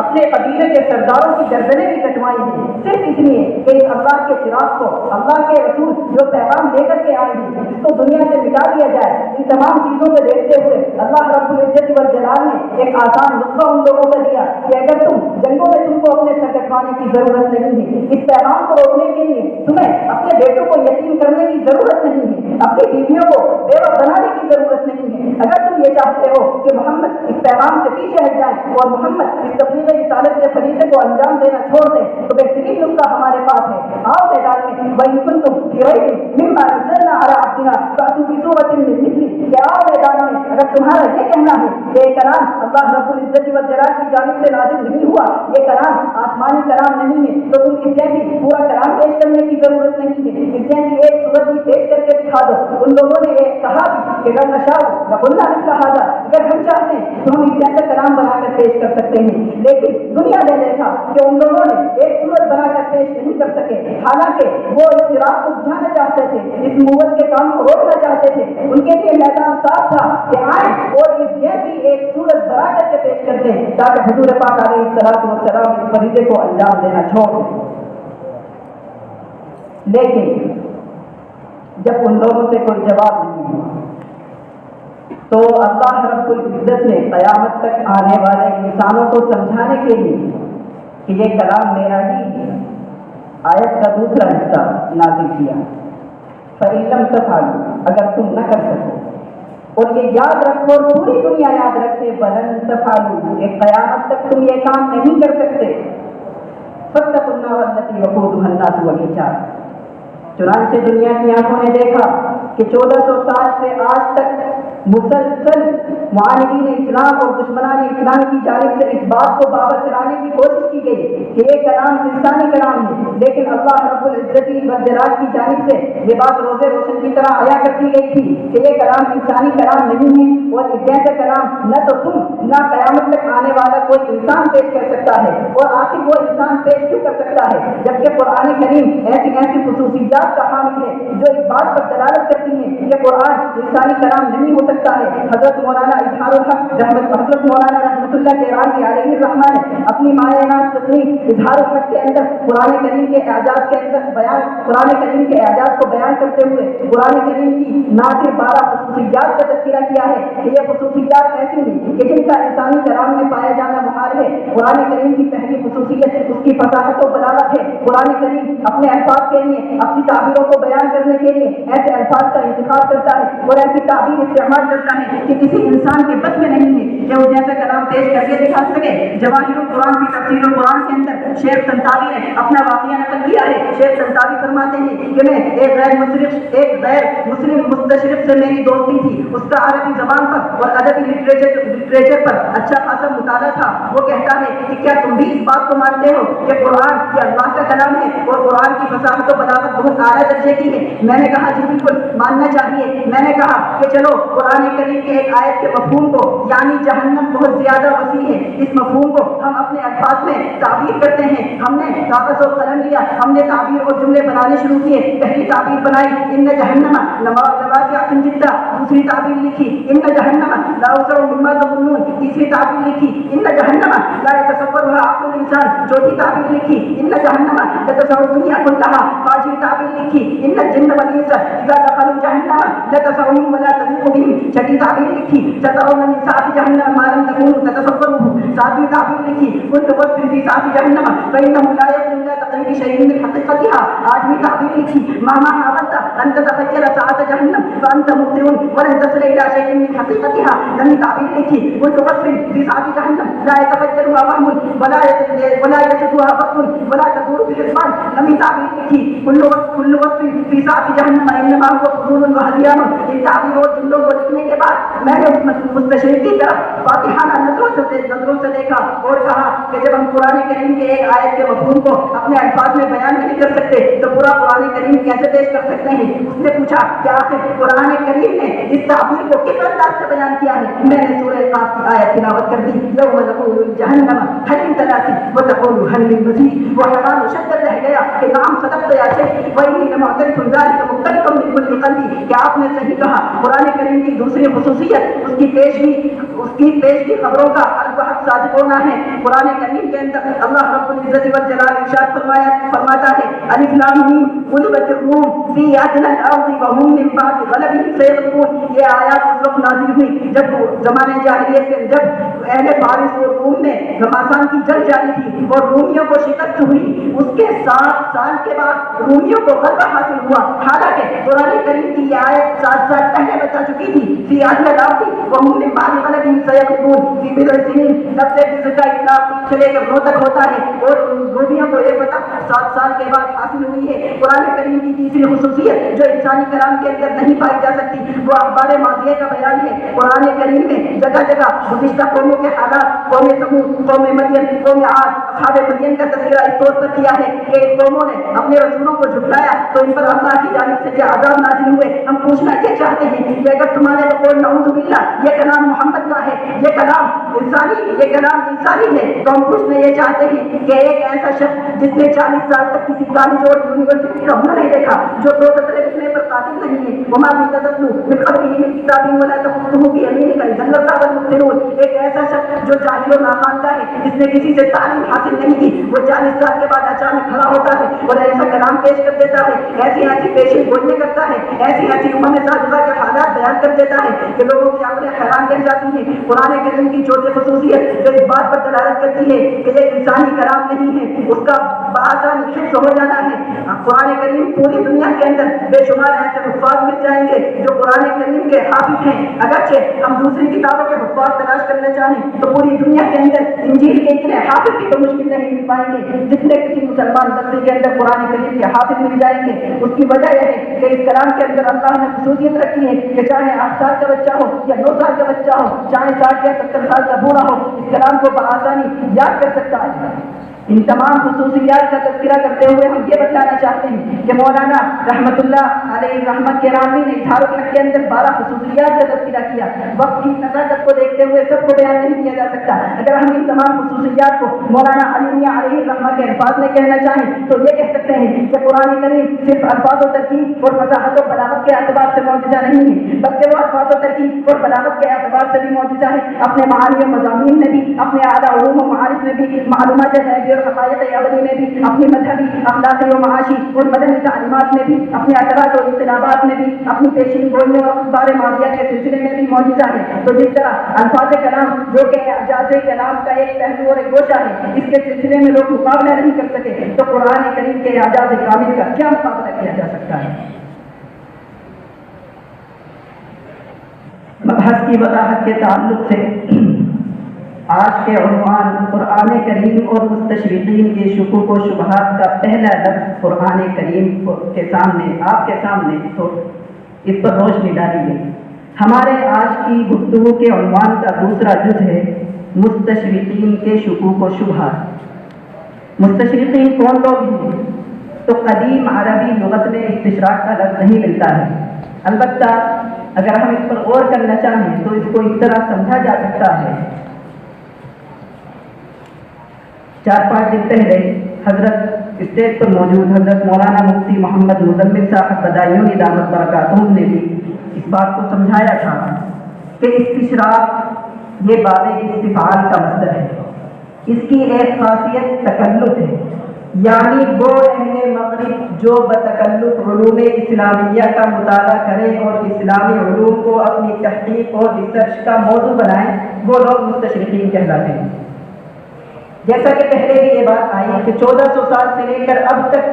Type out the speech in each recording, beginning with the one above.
اپنے قبیلے کے سرداروں کی گردنیں بھی کٹوائی ہیں، صرف اس لیے کہ اس اللہ کے چراغ کو، اللہ کے رسول جو پیغام لے کر کے آئے ہیں، اس کو دنیا سے مٹا دیا جائے۔ ان تمام چیزوں کو دیکھتے ہوئے اللہ رب العزت والجلال نے ایک آسان نسخہ ان لوگوں کو دیا کہ اگر جنگوں میں تم کو اپنے سر کٹوانے کی ضرورت نہیں ہے، اس پیغام کو روکنے کے لیے تمہیں اپنے بیٹوں کو یتیم کرنے کی ضرورت نہیں ہے، اپنی بیویوں کو بیوہ بنانے کی ضرورت نہیں ہے۔ اگر تم یہ چاہتے ہو کہ محمد اس پیغام سے پیچھے ہٹ جائیں اور محمد اس تبلیغ رسالت کے فریضے کو انجام دینا چھوڑ دیں تو بہترین نسخہ ہمارے پاس ہے۔ آؤ میدان میں وَإِن كُنتُمْ فِي رَيْبٍ مِّمَّا نَزَّلْنَا عَلَىٰ عَبْدِنَا فَأْتُوا بِسُورَةٍ مِّن مِّثْلِهِ، کہ آؤ میدان میں اگر تمہارا یہ کہنا ہے کہ یہ کلام اللہ رب العزت والجلال کی جانب سے نازل نہیں ہوا، یہ کلام آسمانی کلام نہیں ہے، تو تم اس جیسی پورا کلام پیش کرنے کی ضرورت نہیں ہے، اس جیسی ایک صورت بھی پیش کر کے دکھا دو۔ ان لوگوں نے یہ کہا کہ لو نشاء لقلنا مثل هذا، اگر ہم چاہتے ہیں تو ہم اس جیسا کلام بنا کر پیش کر سکتے ہیں، لیکن دنیا نے دیکھا کہ ان لوگوں نے ایک صورت بنا کر پیش نہیں کر سکے، حالانکہ وہ اس چراغ کو بجھانا چاہتے تھے، اس نبوت کے کام کو روکنا چاہتے تھے۔ ان کے لیے میدان صاف تھا کہ آئیں اور اس جیسی ایک صورت بنا کر کے پیش کرتے ہیں تاکہ حضور پاک علیہ الصلوۃ والسلام اس فریضے کو انجام دینا چھوڑ دیں۔ لیکن جب ان لوگوں سے کوئی جواب نہیں ہوا تو اللہ رب العزت نے قیامت تک آنے والے انسانوں کو سمجھانے کے لیے کہ یہ کلام میرا ہی ہے، آیت کا دوسرا حصہ نازل کیا، فَإِن لَّمْ تَفْعَلُوا، اگر تم نہ کر سکو، اور یہ یاد رکھو اور پوری دنیا یاد رکھے، وَلَن تَفْعَلُوا، کہ قیامت تک تم یہ کام نہیں کر سکتے، فَاتَّقُوا النَّارَ الَّتِي وَقُودُهَا النَّاسُ وَالْحِجَارَةُ۔ چنانچہ دنیا کی آنکھوں نے دیکھا کہ 1400 سال سے آج تک مسلسل معاندین اسلام اور دشمنان اسلام کی جانب سے اس بات کو باور کرانے کی کوشش کی گئی کہ یہ کلام انسانی کلام ہے، لیکن اللہ رب العزت والجلال کی جانب سے یہ بات روزے روشن کی طرح آیا کرتی گئی تھی کہ یہ کلام انسانی کلام نہیں ہے، اور اس جیسا کلام نہ تو تم نہ قیامت تک آنے والا کوئی انسان پیش کر سکتا ہے، اور آخر وہ انسان پیش کیوں کر سکتا ہے جبکہ قرآن کریم ایسی خصوصیات کا حامل ہے جو اس بات پر دلالت کرتی ہیں کہ قرآن انسانی کلام نہیں ہو سکتا ہے۔ حضرت مولانا اظہار الحق حضرت مولانا رحمۃ اللہ تہرانی علیہ الرحمہ نے اپنی مایہ ناز تصنیف اظہار الحق کے اندر قرآن کریم کے اعجاز کے اندر قرآن کریم کے اعجاز کو بیان کرتے ہوئے قرآن کریم کی نادر 12 خصوصیات کا تذکرہ کیا ہے کہ یہ خصوصیات ایسی ہیں کہ جن کا انسانی کلام میں پایا جانا محال ہے۔ قرآن کریم کی پہلی خصوصیت اس کی فصاحت و بلاغت ہے۔ قرآن کریم اپنے الفاظ کے لیے، اپنی تعبیروں کو بیان کرنے کے لیے ایسے الفاظ کا انتخاب کرتا ہے اور ایسی تعبیر استعمال کرتا ہے کہ کسی انسان کے بس میں نہیں ہے کہ وہ جیسا کلام پیش کر کے دکھا سکے۔ جواہر القرآن کی تفسیر القرآن کے اندر شیخ طنطاوی نے اپنا واقعہ نقل کیا ہے۔ شیخ طنطاوی فرماتے ہیں کہ میں ایک غیر مسلم مستشرق سے میری دوستی تھی، اس کا عربی زبان پر اور ادبی لٹریچر پر اچھا خاصا مطالعہ تھا۔ وہ کہتا ہے کہ کیا تم بھی اس بات کو مانتے ہو کہ قرآن یہ اللہ کا کلام ہے اور قرآن کی فصاحت و بلاغت بہت اعلیٰ درجے کی ہے؟ میں نے کہا جی بالکل ماننا چاہیے۔ میں نے کہا کہ چلو قرآن کریم کے ایک آیت کے مفہوم کو یعنی جہنم بہت زیادہ وسیع ہے، اس مفہوم کو ہم اپنے الفاظ میں تعبیر کرتے ہیں۔ ہم نے کاغذ اور قلم لیا، ہم نے تعبیر اور جملے بنانے شروع کیے۔ پہلی تعبیر بنائی ان جہنم لواقعۃ جدہ، دوسری تعبیر لکھی ان جہنم لا یسع مما تظنون، تیسری تعبیر لکھی ان جہنم لا يتصورها عقل الانسان، چوتھی تعبیر لکھی ان جہنم لتسع الدنيا كلها، پانچویں تعبیر لکھی ان الجن والانس اذا دخلوا جہنم لتسعهم ولا تضيق بهم، چھٹی تعبیر لکھی سترون من ساعة جہنم ما لم تكونوا تتصوروه، ساتویں تعبیر لکھی كل وصف في ساعة جہنم فإنه لا يصل إلى تقريب شيء من حقيقتها، آٹھویں تعبیر لکھی مهما حاولت أن تتخيل ساعة جہنم فأنت مبطئ ولن تصل إلى شيء من حقيقتها، نویں تعبیر لکھی كل وصف في ساعة جہنم لا يتفجرها وهم ولا يجدها وصف ولا تدور بحسبان، نویں تعبیر لکھی كل وصف في ساعة جہنم انما هو فضول وهذيان۔ ان تعبیروں اور جملوں کو لکھنے کے بعد میں نے اس مستشرق کی طرف فاتحانہ نظروں سے دیکھا اور کہا کہ جب ہم قرآن کریم کے ایک آیت کے مفہوم کو اپنے الفاظ میں بیان نہیں کر سکتے تو پورا قرآن کریم کیسے پیش کر سکتے ہیں؟ اس نے پوچھا کہ آخر قرآن کریم نے اس تعبیر کو کس انداز سے بیان کیا ہے؟ میں نے سورہ قاف کی آیت تلاوت کر دی یوم نقول جہنم حل ثلاث وتقول هل من مزيد. وہ حیران و شدت رہ گیا کہ نعم صدقت یا شیخ وإني لمعترف ذلك مختلف من كل قلبي. کہ آپ نے صحیح کہا. قرآن کریم کی دوسری خصوصیت اس کی پیشگی خبروں کا الوحد صادق ہونا ہے. قرآن کریم کے اندر اللہ رب العزت والجلال ارشاد فرماتا ہے الف لام میم غلبت الروم فی ادنى الارض وهم من بعد غلبهم سيغلبون. یہ آیات اس وقت نازل ہوئی جب زمانے جاہلیت کے جب اہل فارس اور روم میں گھماسان کی جنگ جاری تھی اور رومیوں کو شکست ہوئی. اس کے 7 سال کے بعد رومیوں کو غلبہ حاصل ہوا. حالانکہ قرآن کریم کی یہ آیت 7 سال پہلے بتا چکی تھی فی ادنى الارض وهم من بعد غلبهم سيغلبون فی بضع سنین. تب سے جس کا اطلاق سے لے کر 9 تک ہوتا ہے اور رومیوں کو یہ پتہ 7 سال کے بعد حاصل ہوئی ہے. قرآن کریم کی تیسری خصوصیت جو انسانی کلام کے اندر نہیں پائی جا سکتی وہ اخبار ماضیہ کا بیان ہے. قرآن کریم میں جگہ جگہ گزشتہ قوموں کے حالات قوم سمود قوم مدین قوم عاد اصحاب مدین کا تذکرہ اس طور پر کیا ہے کہ ان قوموں نے اپنے رسولوں کو جھٹلایا تو ان پر اللہ کی جانب سے یہ عذاب نازل ہوئے. ہم پوچھنا یہ چاہتے ہیں کہ اگر تمہارے قول نعوذ باللہ یہ کلام محمد کا ہے یہ کلام انسانی ہے تو ہم پوچھنا یہ چاہتے ہیں کہ ایک ایسا شخص جس نے 40 سال تک کسی کالج اور یونیورسٹی کا منہ نہیں دیکھا جو 2 سطریں لکھنے پر قادر نہیں ہے وما تتلو من قبله من کتاب ولا تخطه بيمينك اذا لارتاب المبطلون. ایک ایسا شخص جو جاہل و ناخواندہ ہے جس نے کسی سے تعلیم حاصل نہیں کی وہ 40 سال کے بعد اچانک کھڑا ہوتا ہے اور ایسا کلام پیش کر دیتا ہے ایسی پیشیں گوئیاں کرتا ہے ایسی امم سابقہ کے حالات بیان کر دیتا ہے کہ لوگوں کی عقلیں حیران رہ جاتی ہیں. قرآن کریم کی چوتھی خصوصیت جو اس بات پر دلالت کرتی ہے کہ یہ انسانی کلام نہیں ہے اس کا بآسانی حفظ ہو جانا ہے. قرآن کریم پوری دنیا کے اندر بے شمار ایسے حفاظ مل جائیں گے جو قرآن کریم کے حافظ ہیں. اگرچہ ہم دوسری کتابوں کے حفاظ تلاش کرنا چاہیں تو پوری دنیا کے اندر انجیل کے اتنے حافظ بھی تو مشکل نہیں مل پائیں گے جتنے کسی مسلمان بستی کے اندر قرآن کریم کے حافظ مل جائیں گے. اس کی وجہ یہ ہے کہ اس کلام کے اندر اللہ نے خصوصیت رکھی ہے کہ چاہے 8 سال کا بچہ ہو یا 9 سال کا بچہ ہو چاہے 60 یا 70 سال کا بوڑھا ہو اس کلام کو بآسانی یاد کر سکتا ہے. ان تمام خصوصیات کا تذکرہ کرتے ہوئے ہم یہ بتلانا چاہتے ہیں کہ مولانا رحمت اللہ علیہ رحمت کے رامی نے اظہار الحق کے اندر 12 خصوصیات کا تذکرہ کیا. وقت کی نزاکت کو دیکھتے ہوئے سب کو بیان نہیں کیا جا سکتا. اگر ہم ان تمام خصوصیات کو مولانا علی میاں علیہ رحمت کے الفاظ میں کہنا چاہیں تو یہ کہہ سکتے ہیں کہ قرآن کریم صرف الفاظ و ترکیب اور فصاحت و بلاغت کے اعتبار سے معجزہ نہیں ہے بلکہ وہ الفاظ و ترکیب اور بلاغت کے اعتبار سے بھی معجزہ ہے. اپنے معانی و مضامین میں بھی اپنے اعلیٰ علوم و معارف میں بھی معلومات غیبی اور حقائق ابدی میں بھی اپنی مذہبی اخلاقی و معاشی اور مدنی تعلیمات میں بھی اپنے اثرات اور انقلابات میں بھی اپنی پیشین گوئیوں اور اخبار ماضیہ کے سلسلے میں بھی معجزہ ہے. تو جس طرح الفاظ کلام جو کہ اعجاز کلام کا ایک پہلو اور ایک گوشہ ہے اس کے سلسلے میں لوگ مقابلہ نہیں کر سکے تو قرآن کریم کے اعجاز کامل کا کیا مقابلہ کیا جا سکتا ہے. مبحث کی وضاحت کے تعلق سے آج کے عنوان قرآن کریم اور مستشرقین کے شکوک و شبہات کا پہلا لفظ قرآن کریم کے سامنے آپ کے سامنے تو اس پر روشنی ڈالی گئی. ہمارے آج کی گفتگو کے عنوان کا دوسرا جز ہے مستشرقین کے شکوک و شبہات. مستشرقین کون لوگ ہیں؟ تو قدیم عربی لغت میں استشراق کا لفظ نہیں ملتا ہے. البتہ اگر ہم اس پر غور کرنا چاہیں تو اس کو اس طرح سمجھا جا سکتا ہے. 4-5 دن پہلے حضرت اسٹیج پر موجود حضرت مولانا مفتی محمد مزمل صاحب بدایونی دامت برکاتہم نے بھی اس بات کو سمجھایا تھا کہ استشراق یہ باب استفعال کا مصدر ہے. اس کی ایک خاصیت تکلف ہے یعنی وہ اہل مغرب جو بتکلف علوم اسلامیہ کا مطالعہ کریں اور اسلامی علوم کو اپنی تحقیق اور ریسرچ کا موضوع بنائیں وہ لوگ مستشرقین کہلاتے ہیں. جیسا کہ پہلے بھی یہ بات آئی کہ 1400 سال سے لے کر اب تک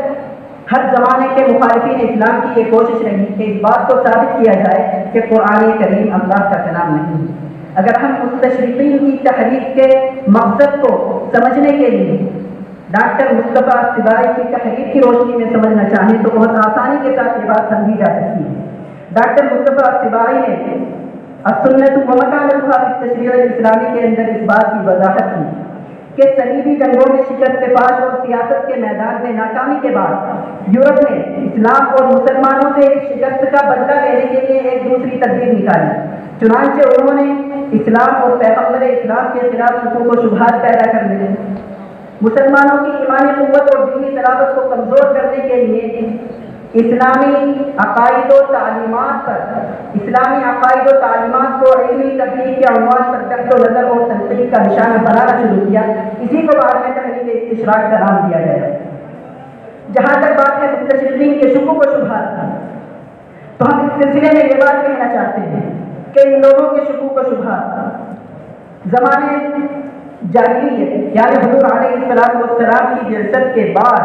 ہر زمانے کے مخالفین اسلام کی یہ کوشش رہی کہ اس بات کو ثابت کیا جائے کہ قرآن کریم اللہ کا کلام نہیں ہے. اگر ہم مستشرقین کی تحریک کے مقصد کو سمجھنے کے لیے ڈاکٹر مصطفیٰ سبائی کی تحریک کی روشنی میں سمجھنا چاہیں تو بہت آسانی کے ساتھ یہ بات سمجھی جا سکتی ہے. ڈاکٹر مصطفیٰ سبائی نے السنت و مکانتها فی التشریع الاسلامی کے اندر اس بات کی وضاحت کی کہ صلیبی جنگوں میں شکست پاش اور سیاست کے میدان میں ناکامی کے بعد یورپ نے اسلام اور مسلمانوں سے اس شکست کا بدلہ لینے کے لیے ایک دوسری تدبیر نکالی. چنانچہ انہوں نے اسلام اور پیغمبر اسلام کے خلاف شکوک و شبہات پیدا کر لیے مسلمانوں کی ایمانی قوت اور دینی صلابت کو کمزور کرنے کے لیے اسلامی عقائد و تعلیمات کو علمی تبلیغ کے عنوان پر دقت و نظر اور تنقید کا نشانہ بنانا شروع کیا. اسی کو بعد میں تحریک استشراق کا نام دیا گیا. جہاں تک بات ہے مستشرقین کے شکوک و شبہات، تو ہم اس سلسلے میں یہ بات کہنا چاہتے ہیں کہ ان لوگوں کے شکوک و شبہات زمانے جاہلیت یعنی حضور علیہ السلام کی بعثت کے بعد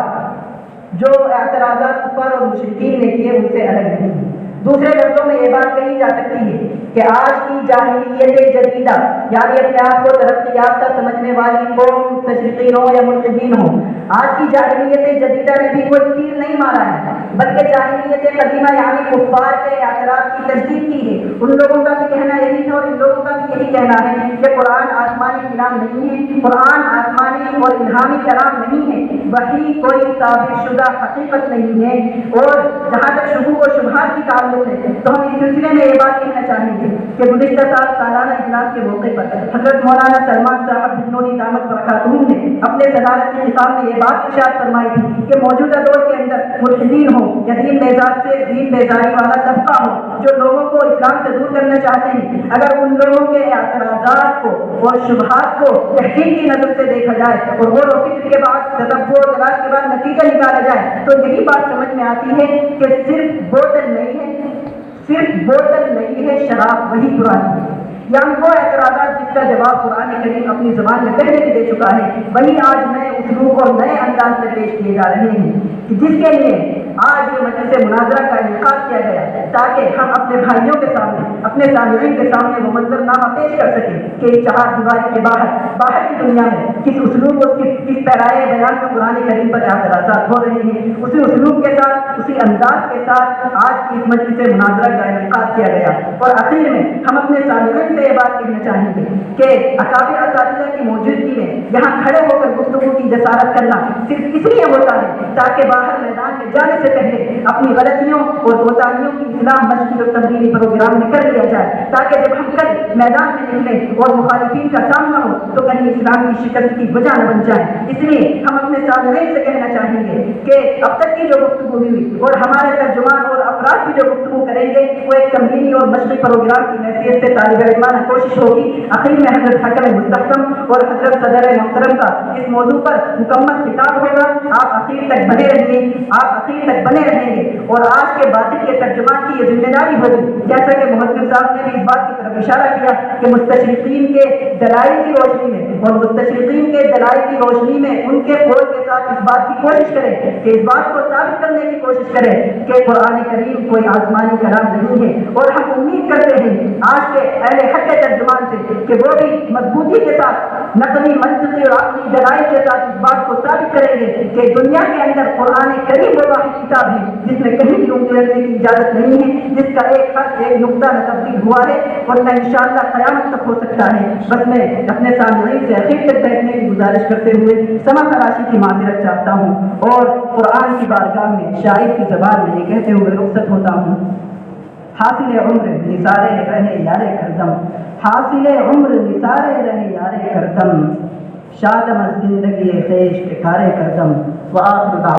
جو اعتراضات کفار اور مشرکین نے کیے ان سے الگ نہیں. دوسرے لفظوں میں یہ بات کہی جا سکتی ہے کہ آج کی جاہلیت جدیدہ یعنی اپنے آپ کو ترقی یافتہ سمجھنے والی قوم مستشرقین ہو یا ملحدین ہو، آج کی جاہلیت جدیدہ نے بھی کوئی تیر نہیں مارا ہے، بلکہ جاہلیت قدیمہ یعنی کفار کے اعتراض کی تجدید کی ہے. ان لوگوں کا بھی کہنا یہی ہے اور ان لوگوں کا بھی یہی کہنا ہے کہ قرآن آسمانی کلام نہیں ہے، قرآن آسمانی اور الہامی کلام نہیں ہے، وحی کوئی ثابت شدہ حقیقت نہیں ہے. اور جہاں تک شکوک و شبہات کی تعلق ہے تو ہم اس سلسلے میں یہ بات کہنا چاہیں گے کہ گزشتہ سال سالانہ اجلاس کے موقع پر حضرت مولانا سلمان صاحب بجنوری دامت برکاتہم نے اپنے صدارتی خطاب میں یہ بات ارشاد فرمائی تھی کہ موجودہ دور کے اندر ملحدین ہو یا دین بیزاری والا طبقہ ہو جو لوگوں کو اسلام سے دور کرنا چاہتے ہیں، اگر ان لوگوں کے اعتراضات کو اور شبہات کو تحقیق کی نظر سے دیکھا جائے اور غور و فکر کے بعد تدبر و تلاش کے بعد نتیجہ نکالا جائے تو یہی بات سمجھ میں آتی ہے کہ صرف بوتل نہیں ہے شراب وہی پرانی ہے. یعنی وہ اعتراضات جس کا جواب قرآن کریم اپنی زبان میں پہلے بھی دے چکا ہے وہی آج نئے اسلوب اور نئے انداز میں پیش کیے جا رہے ہیں، جس کے لیے آج یہ مجلس مناظرہ کا انعقاد کیا گیا تاکہ ہم اپنے بھائیوں کے سامنے اپنے سامعین کے سامنے وہ منظرنامہ پیش کر سکیں کہ چہار دیواری کے باہر کی دنیا میں کس اسلوب اور کس پیرائے بیان میں قرآن کریم پر اعتراضات ہو رہے ہیں. اسی اسلوب کے ساتھ اسی انداز کے ساتھ آج کی اس مجلس مناظرہ کا انعقاد کیا گیا. اور آخر میں ہم اپنے سامعین سے یہ بات کہنا چاہیں گے کہ اکابر اساتذہ کی موجودگی میں یہاں کھڑے ہو کر گفتگو کی جسارت کرنا صرف اس لیے ہوتا ہے تاکہ باہر میدان میں جانے سے پہلے اپنی غلطیوں اور کوتاہیوں کی اصلاح مشقی اور تبدیلی پروگرام میں کر لیا جائے تاکہ جب ہم کل میدان میں نکلیں اور مخالفین کا سامنا ہو تو کہیں اسلام کی شکست کی وجہ نہ بن جائے. اس لیے ہم اپنے سامعین سے کہنا چاہیں گے کہ اب تک کی جو گفتگو ہوئی اور ہمارے ترجمان اور افراد بھی جو گفتگو کریں گے وہ ایک تمرینی اور مشقی پروگرام کی حیثیت سے طالب علمانہ کوشش ہوگی. آخر میں حضرت حکم مستحکم اور حضرت صدر محترم کا اس موضوع پر مکمل خطاب ہوگا. آپ آخر تک بنے رہیں گے اور آج کے باطل کے ترجمان کی یہ ذمہ داری ہوگی جیسا کہ محترم صاحب نے بھی اس بات کی طرف اشارہ کیا کہ مستشرقین کے دلائل کی روشنی میں ان کے قول کے ساتھ اس بات کی کوشش کریں کہ اس بات کو ثابت کرنے کی کوشش کریں کہ قرآن کریم کوئی آسمانی کلام نہیں ہے. اور ہم امید کرتے ہیں آج کے اہل حق کے ترجمان سے کہ وہ بھی مضبوطی کے ساتھ نقلی منطقی اور عقلی دلائل کے ساتھ اس بات کو ثابت کریں گے کہ دنیا کے اندر قرآن کریم وہ واحد کتاب ہے جس میں کہیں بھی انگلی رکھنے کی اجازت نہیں ہے، جس کا ایک حرف ایک نقطہ نہ تبدیل ہوا ہے اور نہ انشاءاللہ قیامت تک ہو سکتا ہے. بس میں اپنے سامعین سے اخیر تک بیٹھنے کی گزارش کرتے ہوئے سما خراشی کی معذرت چاہتا ہوں اور قرآن کی بارگاہ میں شاعر کی زبان میں یہ کہتے ہوئے رخصت ہوتا ہوں. حاصل عمر نثارے رہے یار کردم، حاصل عمر نثارے رہے یار کردم، شادم از زندگی خیش کے کارے کردم. وآخر